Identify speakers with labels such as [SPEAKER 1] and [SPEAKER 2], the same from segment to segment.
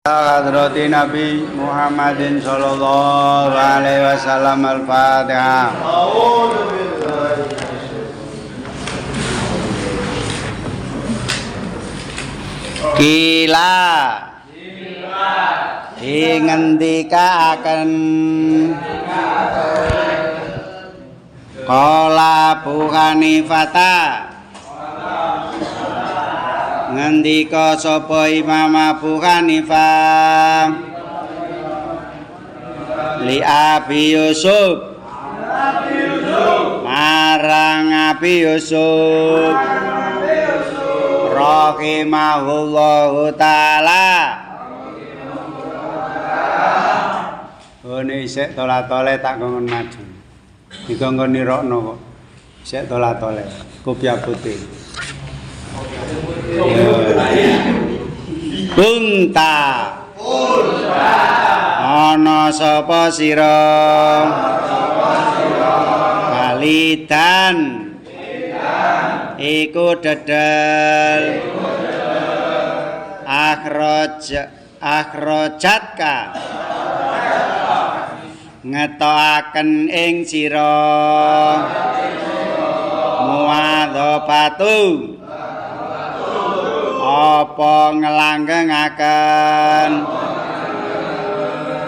[SPEAKER 1] Hadrati Nabi Muhammadin sallallahu alaihi wasallam al-Fatihah. Kila ngendikaken qala Abu Hanifah ngendika sapa Imam Abu Hanifah li Abi Yusuf marang Abi Yusuf rahimahullahu taala ini isek tola-tole tak ngongkon maju dikongkon nirokno kok isek tola-tole kopiah putih. Kunta ana sapa sira balidan iku dedel akhrajatka ngetokaken ing sira muadzabatu apa ngelanggengaken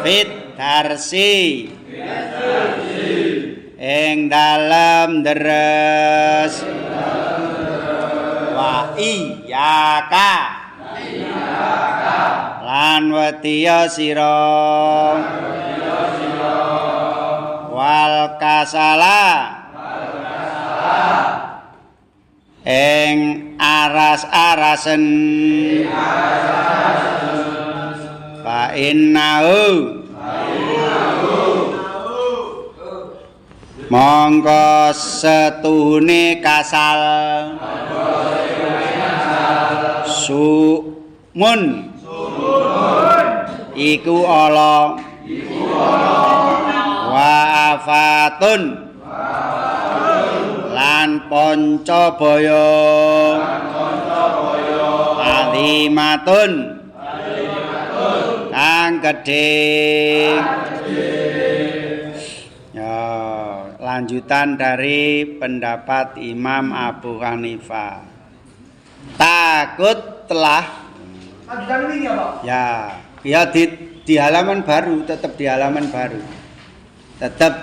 [SPEAKER 1] fit darsi ing dalem deres wa iyyaka lan wetiya sira wal kasala ing aras-arasen fa innahu mongko setuhune kasal sumun iku ala wa afatun lan pancabaya alimatun kang gedhe ya lanjutan dari pendapat Imam Abu Hanifah takutlah ya di halaman baru tetap di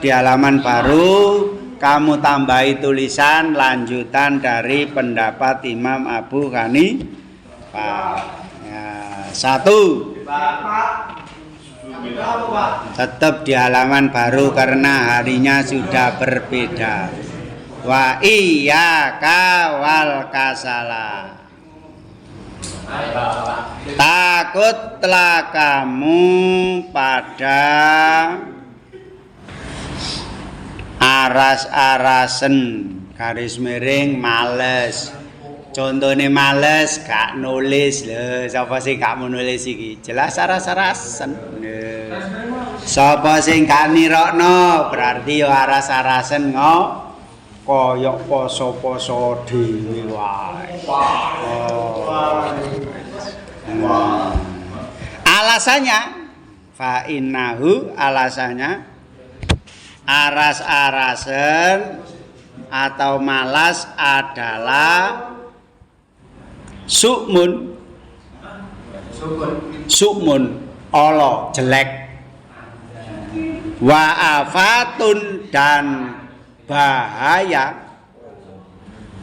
[SPEAKER 1] halaman baru kamu tambahi tulisan lanjutan dari pendapat Imam Abu Hanifah. Ya, satu. Tetap di halaman baru karena harinya sudah berbeda. Wa iyyaka wal kasala. Takutlah kamu pada aras-arasen garis miring males. Contone males gak nulis lho. Sapa sing gak nulis iki? Jelas aras-arasen. Sapa sing gak nirokno berarti ya aras-arasen koyok poso-poso dhewe wae. Alasannya fa innahu alasannya aras-arasen atau malas adalah sukmun Allah jelek wa afatun dan bahaya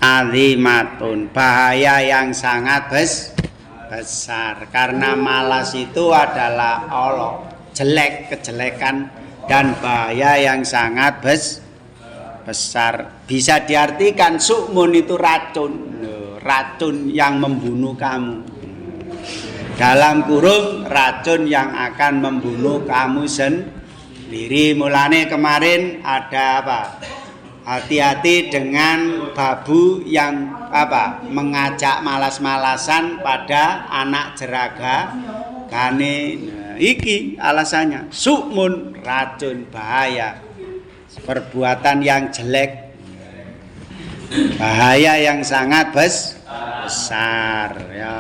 [SPEAKER 1] azimatun bahaya yang sangat besar karena malas itu adalah Allah jelek kejelekan dan bahaya yang sangat besar. Bisa diartikan sukmun itu racun yang membunuh kamu. Dalam kurung racun yang akan membunuh kamu sendiri. Mulane kemarin ada apa? Hati-hati dengan babu yang mengajak malas-malasan pada anak jeraga kane. Iki alasannya sukmun racun bahaya perbuatan yang jelek bahaya yang sangat besar ya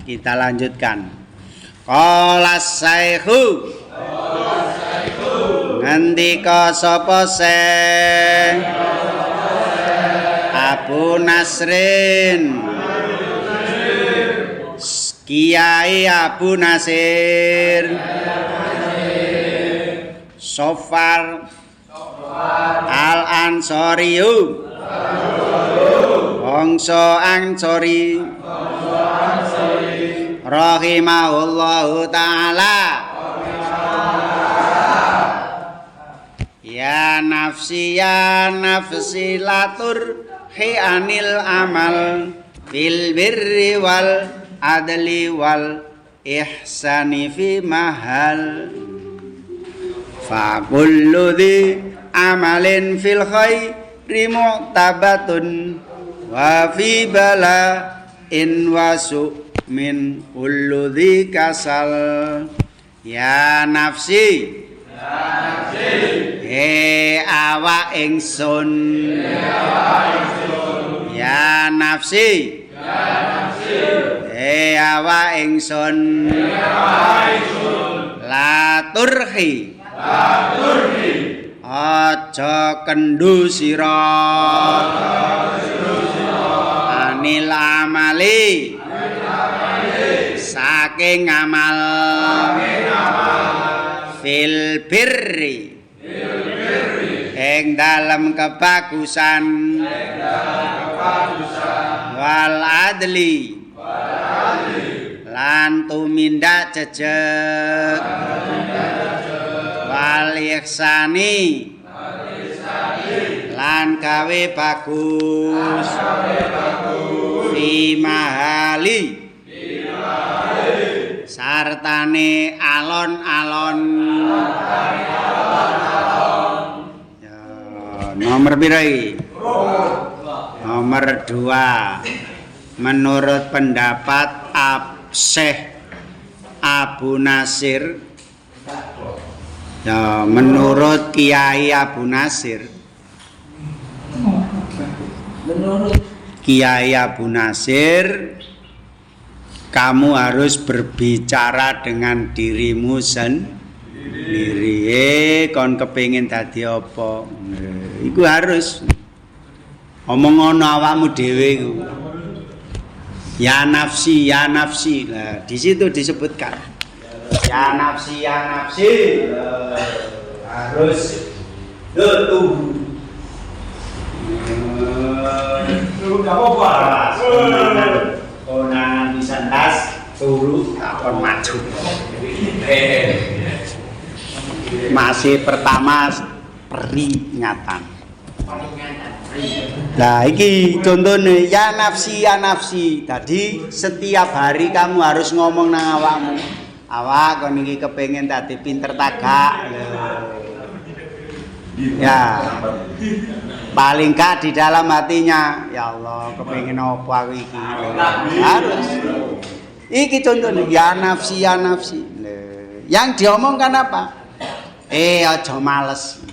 [SPEAKER 1] kita lanjutkan Qala Saikhu ngendika sapa Syekh Abu Nasrin Kiai Abu Nasir Sofar Al-Ansoriyu Bangsa Ansori rahimahullahu ta'ala ya nafsi latur anil amal fil birri wal adli wal ihsani fi mahal fa kullu dhi amalin fil khairi mu'tabatun wa fi bala in wasu min kullu dhi kasal ya nafsi awak ingsun ya nafsi awak ingsun la turhi aja kendu sira anil amali saking amal fil birri ing dalem kebagusan wal adli lan tumindak jejeg wal ihsani lan gawe bagus fi mahali sartane alon-alon ya, nomor pira iki nomor 2 menurut pendapat Syekh Abu Nasir ya menurut Kiai Abu Nasir Kiai Abu Nasir kamu harus berbicara dengan dirimu sendiri. Kon kepengin dadi apa? Iku harus omong ngono awakmu dhewe iku. Ya nafsi, ya nafsi. Nah, di situ disebutkan. Ya nafsi, ya nafsi. Harus tuh. Enggak apa-apa. Konangan pisan tas turu takon maju. Masih pertama peringatan. Nah, iki contohnya ya nafsi ya nafsi. Tadi setiap hari kamu harus ngomong nang awakmu. Awak kon iki kepengin dadi pinter tagak. Ya. Paling gak di dalam hatinya, ya Allah, kepengin apa aku iki. Harus. Iki contohnya ya nafsi ya nafsi. Yang diomongkan apa? Aja males.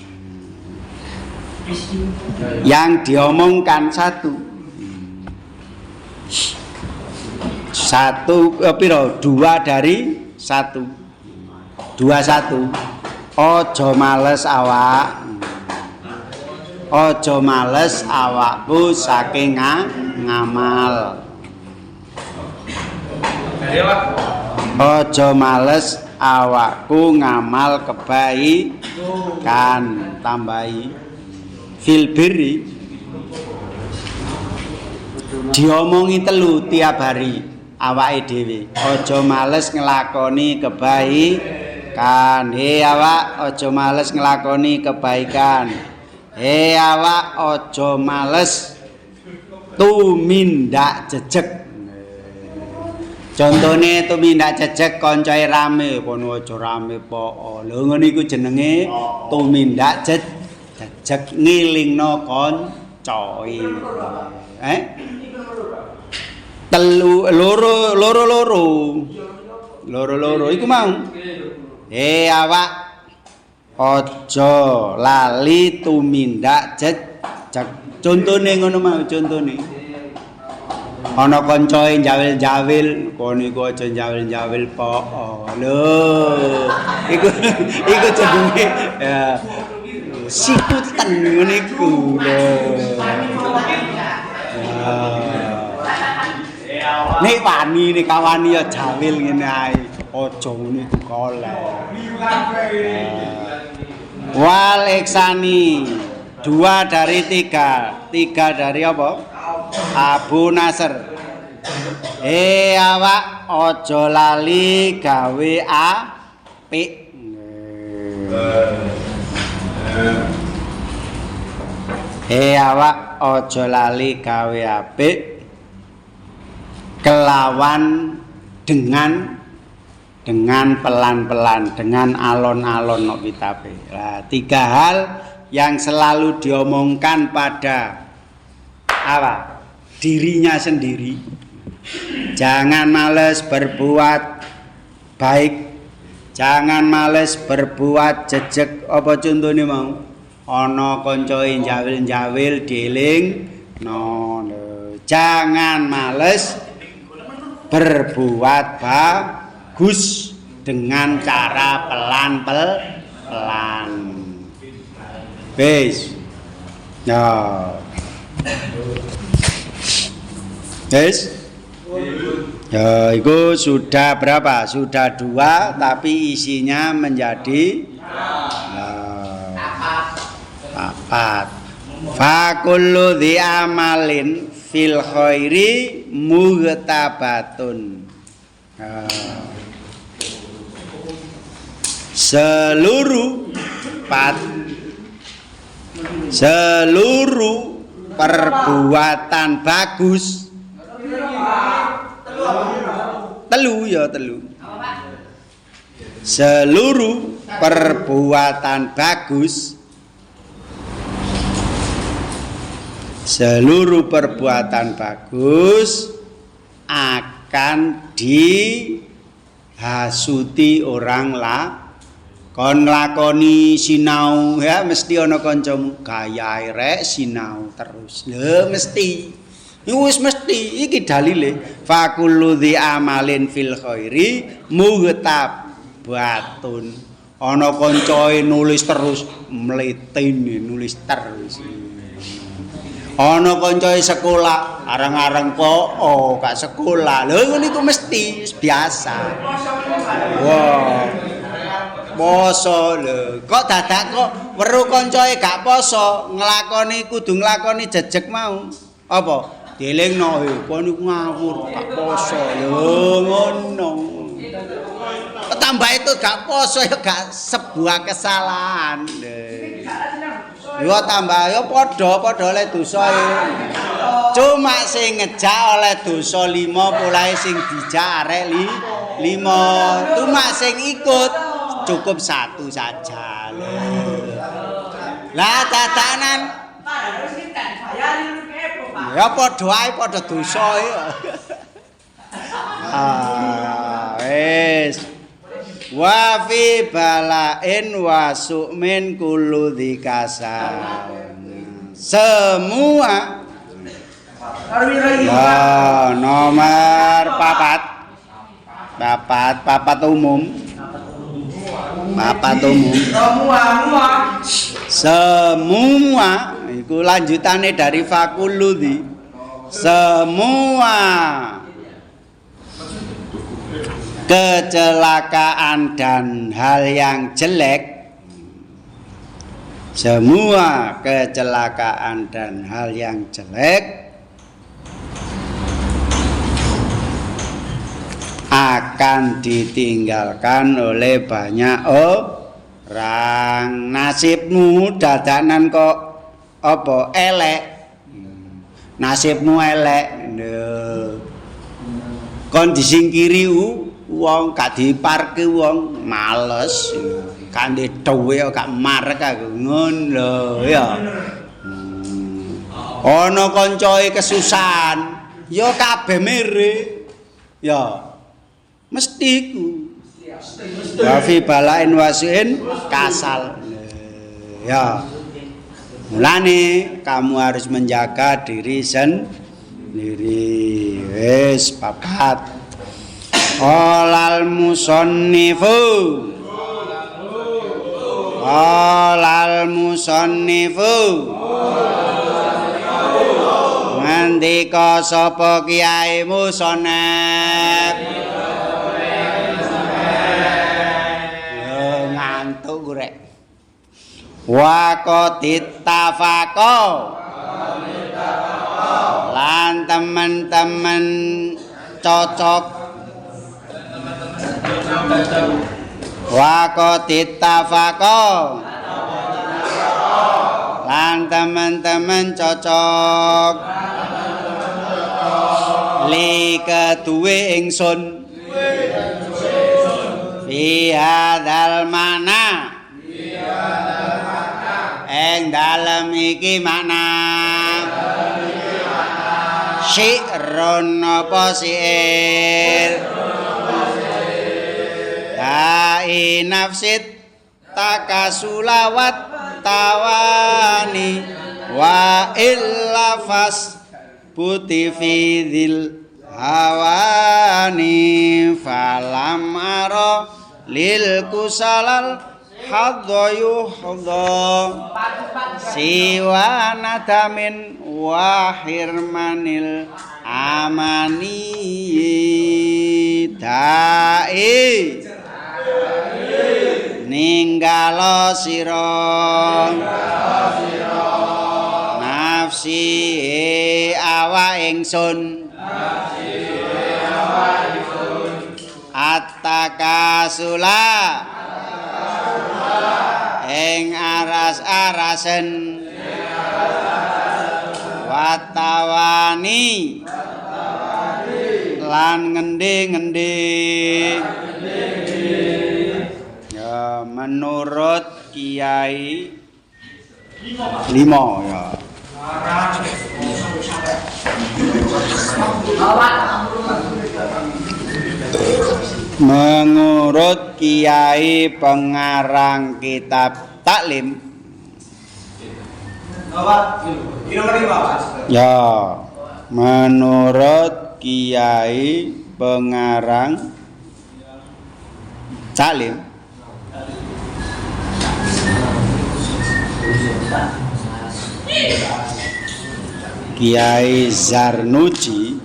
[SPEAKER 1] Yang diomongkan satu piro 2 dari 1 21 ojo males awak ojo males awakku saking ngamal ojo males awakku ngamal kebaikan tambahi fil birri diomongi telu tiap hari awake dhewe aja males nglakoni kebaikan awak aja males nglakoni kebaikan awak aja males tumindak jejeg contone tumindak jejeg kancae rame kono aja rame po lho ngono iku jenenge tumindak jejeg ngilingno kancae telu loro iku mau awak aja lali tumindak jejeg contone ngono mau contone ana kancae njawil-njawil kono iku aja njawil-njawil po lho iku jenenge ya sikutan ngene iku lho nek wani nek kawani ya jawil ngene ae aja ngene iku koleh wal iksani 2 dari 3 dari apa Abu Nasr awak aja lali gawe apik awak aja lali gawe apik kelawan dengan pelan-pelan dengan alon-alon nok kitabe. Nah, 3 hal yang selalu diomongkan pada apa? Dirinya sendiri. Jangan males berbuat baik. Jangan males berbuat jejeg apa contone mau? Ana kancae njawil-njawil dieling no. Jangan males berbuat bagus dengan cara pelan-pelan. Wis. Ya. Wis. Ya, itu sudah berapa? Sudah 2 tapi isinya menjadi 4. Fa kullu dhi amalin fil khairi mughtabatun. Seluruh perbuatan bagus telu. Seluruh perbuatan bagus akan dihasuti orang lah. Kon nglakoni sinau ya mesti ana kancamu gayahe rek sinau terus. Lho mesti. Wis mesti iki dalile fa kullu dhi amalin fil khairi mughtabatun. Ana kancae nulis terus mletine nulis terus. Ana kancae sekolah arang-arang kok gak sekolah. Lho ngono iku mesti biasa. Wow. Poso lho. Kok dadak kok weruh kancae gak poso, kudu nglakoni jejeg mau. Apa? Dielingno kon niku ngawur gak poso. Lho ngono. Tambah itu gak poso ya gak sebuah kesalahan. Yo tambah yo padha oleh dosa. Cuma sing ngejak oleh dosa 5 polahe sing dijak arek 5. Cuma sing ikut cukup 1 saja. Lah dadanan ya padha ae padha dosa ya. Wis. Wa fi balain wa su'min kullu dzikasa. Semua nomor 4 umum. Semua itu lanjutannya dari fakuludi. Semua kecelakaan dan hal yang jelek. Semua kecelakaan dan hal yang jelek akan ditinggalkan oleh banyak orang. Nasibmu dadanan kok apa elek, nasibmu elek kon disingkiri wong gak diparke wong males kandhe dhewe gak marek aku ngono lho ya. Ana kancae kesusahan ya kabeh mere ya mesti iku. Wa fi balain wasiin kasal. Ya. Mulane kamu harus menjaga diri Diri wis papat. Olal musannifu ngendika sapa Kiai Musannaf ngantuk rek wa qatit tafaqo lan teman-teman cocok wa qatit tafaqo lan teman-teman cocok li keduwe ingsun fi hadzal mana ing dalem iki makna syi'run apa syair ai nafsit takasulawat tawani wa illa fas puti fidil hawani falam ara lil kusalal hadayuhdha siwa nadamin wa hirmanil amani dai ninggalo sira nafsi awa ingsun attakasula ing aras-arasen watawani lan ngendi-ngendi ya menurut Kiai 5 ya menurut Kiai pengarang kitab taklim ya menurut Kiai pengarang taklim Kiai Zarnuji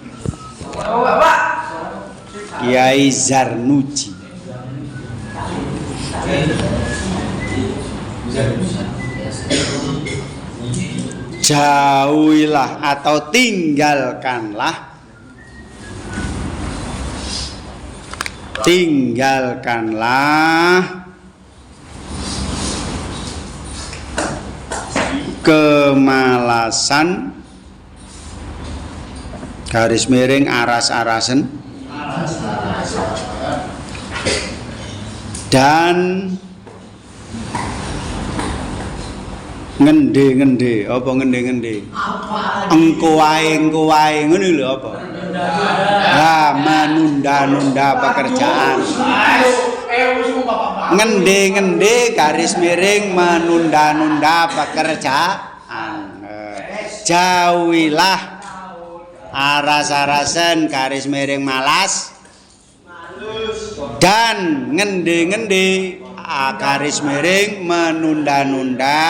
[SPEAKER 1] jauhilah atau tinggalkanlah kemalasan garis miring aras-arasen dan ngende-ngende apa ngende-ngende engko wae ngono lho apa menunda-nunda pekerjaan ngende-ngende garis miring menunda-nunda pekerjaan jauhilah aras-arasen garis miring malas dan ngende-ngende garis miring menunda-nunda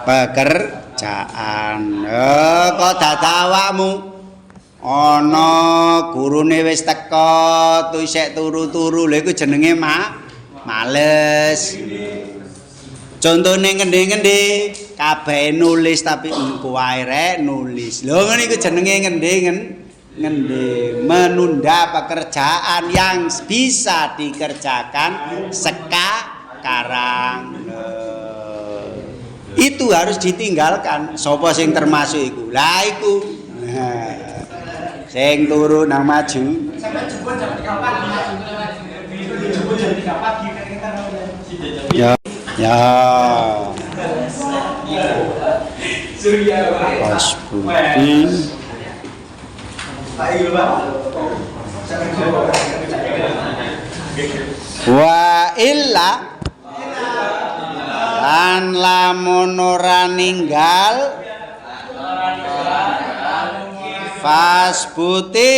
[SPEAKER 1] pekerjaan kok dadawakmu ana gurune wis teka tu isek turu-turu lha iku jenenge males contone ngende-ngende kabeh nulis tapi engko wae rek nulis lho ngene iku jenenge ngende menunda pekerjaan yang bisa dikerjakan sekarang itu harus ditinggalkan sapa sing termasuk iku lah iku sing turu nang maju ya pas putih wa illa lan lamun ora ninggal fasbuti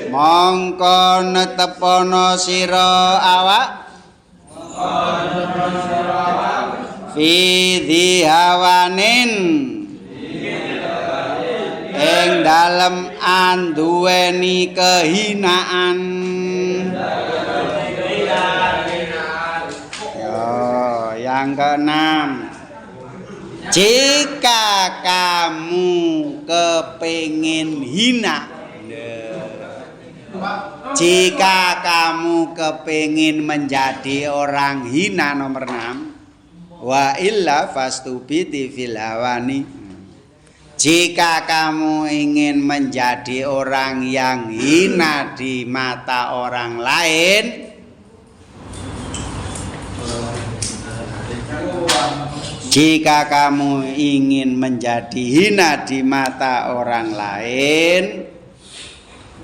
[SPEAKER 1] mongko netepono sira awak fi dihawanin ing dalem anduweni kehinaan. Yang keenam, jika kamu kepingin hina, jika kamu kepingin menjadi orang hina, nomor 6, wa illa fastubiti fil hawani. Jika kamu ingin menjadi orang yang hina di mata orang lain, jika kamu ingin menjadi hina di mata orang lain,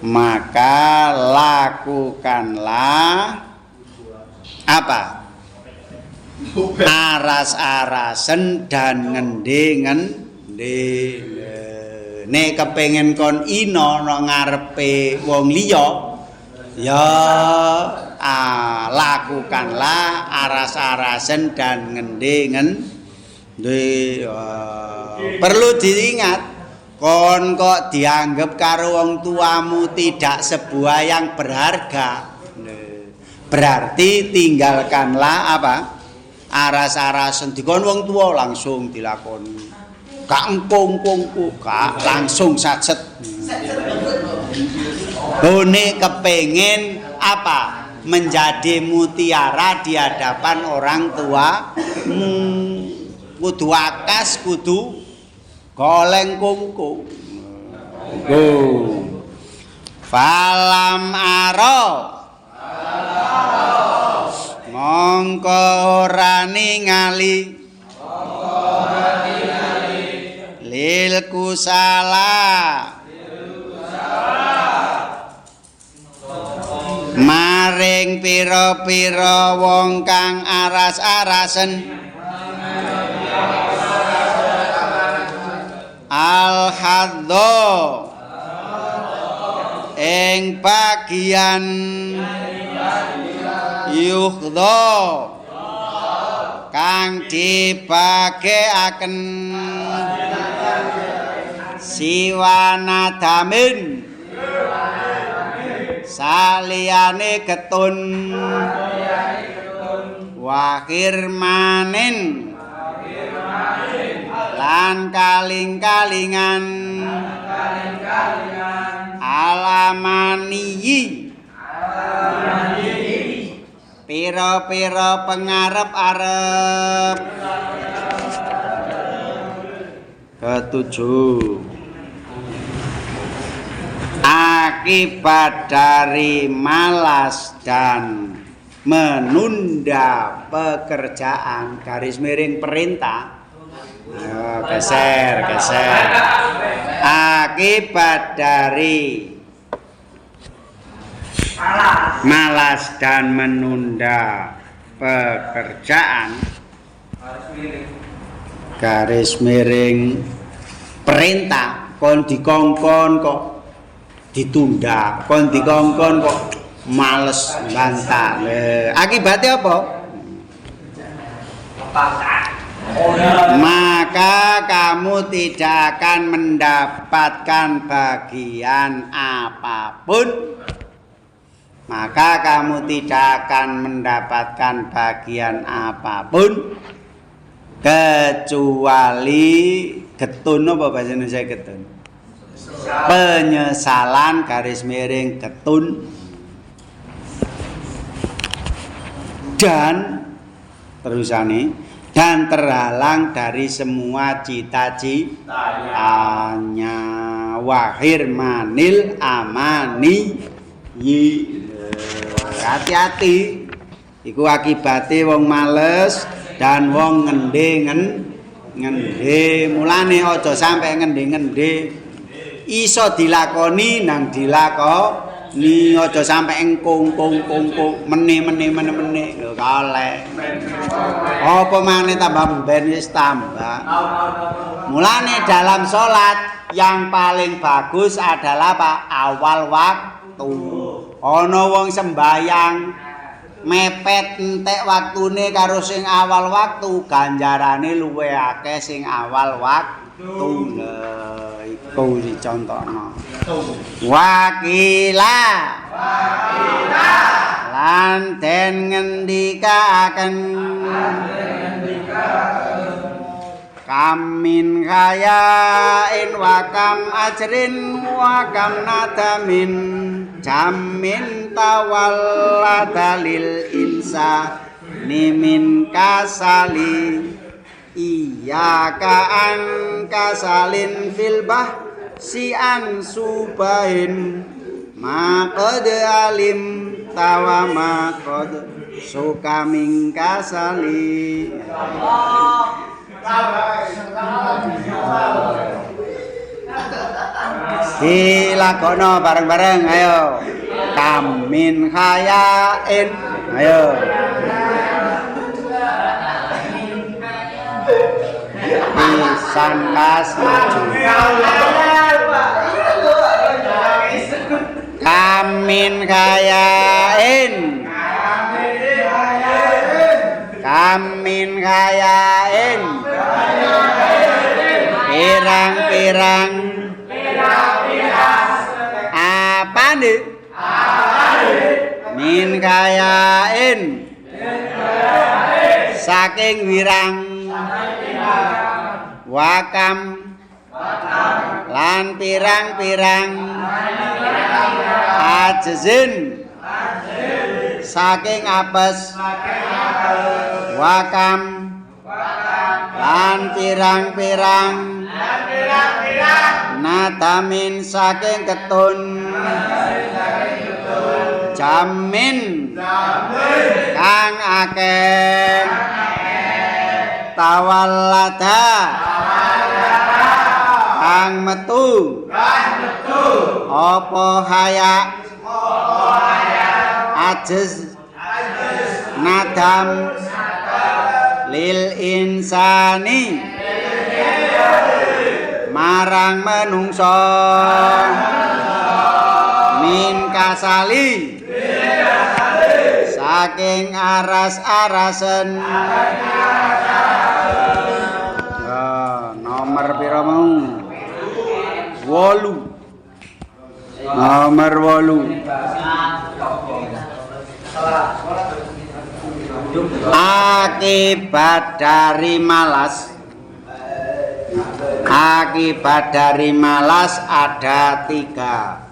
[SPEAKER 1] maka lakukanlah apa? Aras-arasen dan ngendi-ngendi. Nek kepengin kon ino nang ngarepe wong liya, ya lakukanlah aras-arasen dan ngendi-ngendi. Perlu diingat, kon kok dianggap karo wong tuamu tidak sebuah yang berharga, berarti tinggalkanlah apa? Aras-arasen dikon wong tua langsung dilakoni. Gak engkung-engkung, gak langsung sacet. Bone kepengen apa? Menjadi mutiara di hadapan orang tua. Kudu akas, kudu goleng kungkung. Falam aro mongko ora ningali lil kusala maring pira-pira wong kang aras-arasen al-haddo ing bagian yukhdo kang dibageaken siwanadamin saliyane getun wakirmanin lan kaling-kalingan alamaniyi pira-pira pengarep-arep. Ketujuh, akibat dari malas dan menunda pekerjaan, garis miring perintah. Geser. Akibat dari malas dan menunda pekerjaan, garis miring perintah, kon dikongkon kok ditunda, kon dikongkon kok males bantah. Akibatnya apa? Maka kamu tidak akan mendapatkan bagian apapun. Maka kamu tidak akan mendapatkan bagian apapun kecuali getun. Apa bahasa Indonesia getun? Penyesalan garis miring getun. Dan terusane, dan terhalang dari semua cita-citanya. Wahir manil amani yi. Hati-hati, iku akibate wong males dan wong ngendhe. Mulane aja sampe ngendhe-ngendhe. Iso dilakoni nang Ni aja sampe engkung meni lho kalek. Apa maneh tambah ben wis tambah. Mulane dalam salat yang paling bagus adalah apa? Awal waktu. Ana wong sembayang mepet entek waktune karo sing awal waktu, ganjarane luwih akeh sing awal waktu. Iku dicontohno. Wakila lan den ngendikaken kamin khayain wa kam ajrin wa kam nadamin jamin tawallada lil insa nimin kasali iyaka an kasalin fil si an subahin maqad alim tawa maqad suka min kasali. Dilakono bareng-bareng ayo. Kamin khayain ayo. Pisan kas maju. Kamin khayain. Kamin khayain. Pirang-pirang apa nih? Min khayain saking wirang wakam lan pirang-pirang ajzin saking apes wakam lan pirang-pirang nadamin saking ketun jamin kang akeh tawallada kang metu apa haya ajiz nadam lil insani marang menungso min kasali saking aras-arasen. Nomor pira mau? 8. Nomor 8. Akibat dari malas. Akibat dari malas ada 3.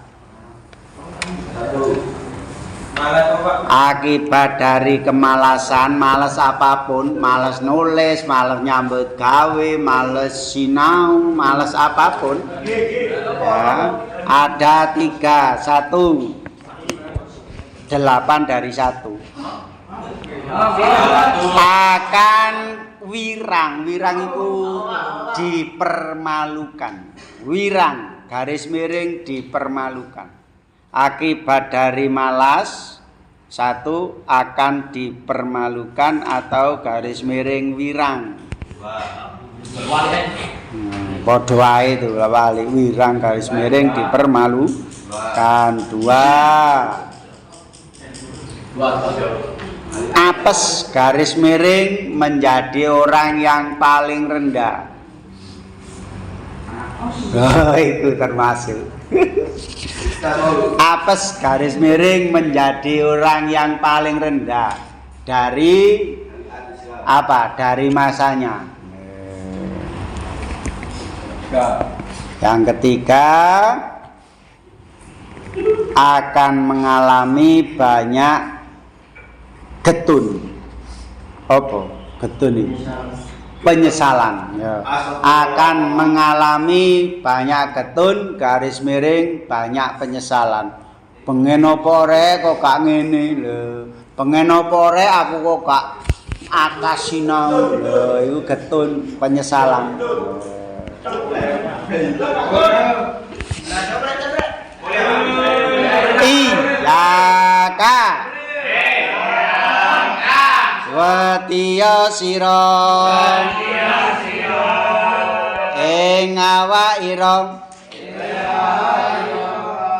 [SPEAKER 1] Akibat dari kemalasan, malas apapun, malas nulis, malas nyambut gawe, malas sinau, malas apapun, ya, ada 3. 1, 8 dari 1 akan wirang. Wirang itu dipermalukan. Wirang garis miring dipermalukan. Akibat dari malas 1 akan dipermalukan atau garis miring wirang. Padha wae itu wali wirang garis miring dipermalukan. 2 apes garis miring menjadi orang yang paling rendah. Itu termasuk. Apes garis miring menjadi orang yang paling rendah dari apa? Dari masanya. Yang ketiga akan mengalami banyak getun. Apa? Getun ini penyesalan ya. Akan mengalami banyak getun garis miring banyak penyesalan. Pengen apa rek kok gak ngene lho. Pengen apa rek aku kok gak atas sinau lho, iku getun penyesalan. Nah, coba. Iyaka Wetiya sira ing awak ira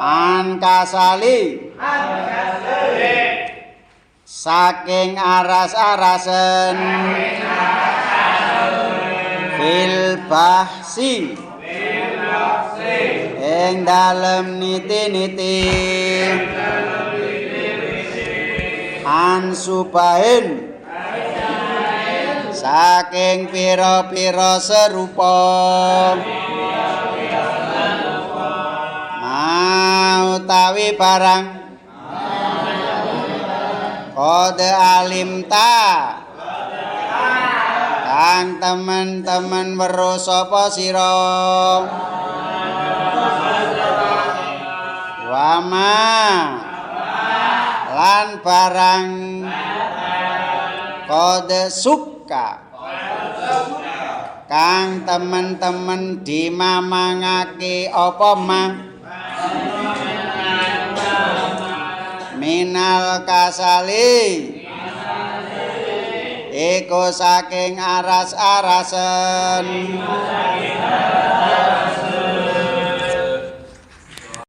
[SPEAKER 1] Ankasali saking aras-arasen fil bahsi ing dalem niti-niti ansubahin saking pira-pira serupa utawi barang kode alimta kang temen-temen weruh sapa sira wama lan barang kode suka kang temen-temen dimamangake apa mah minal kasali iku saking aras-arasen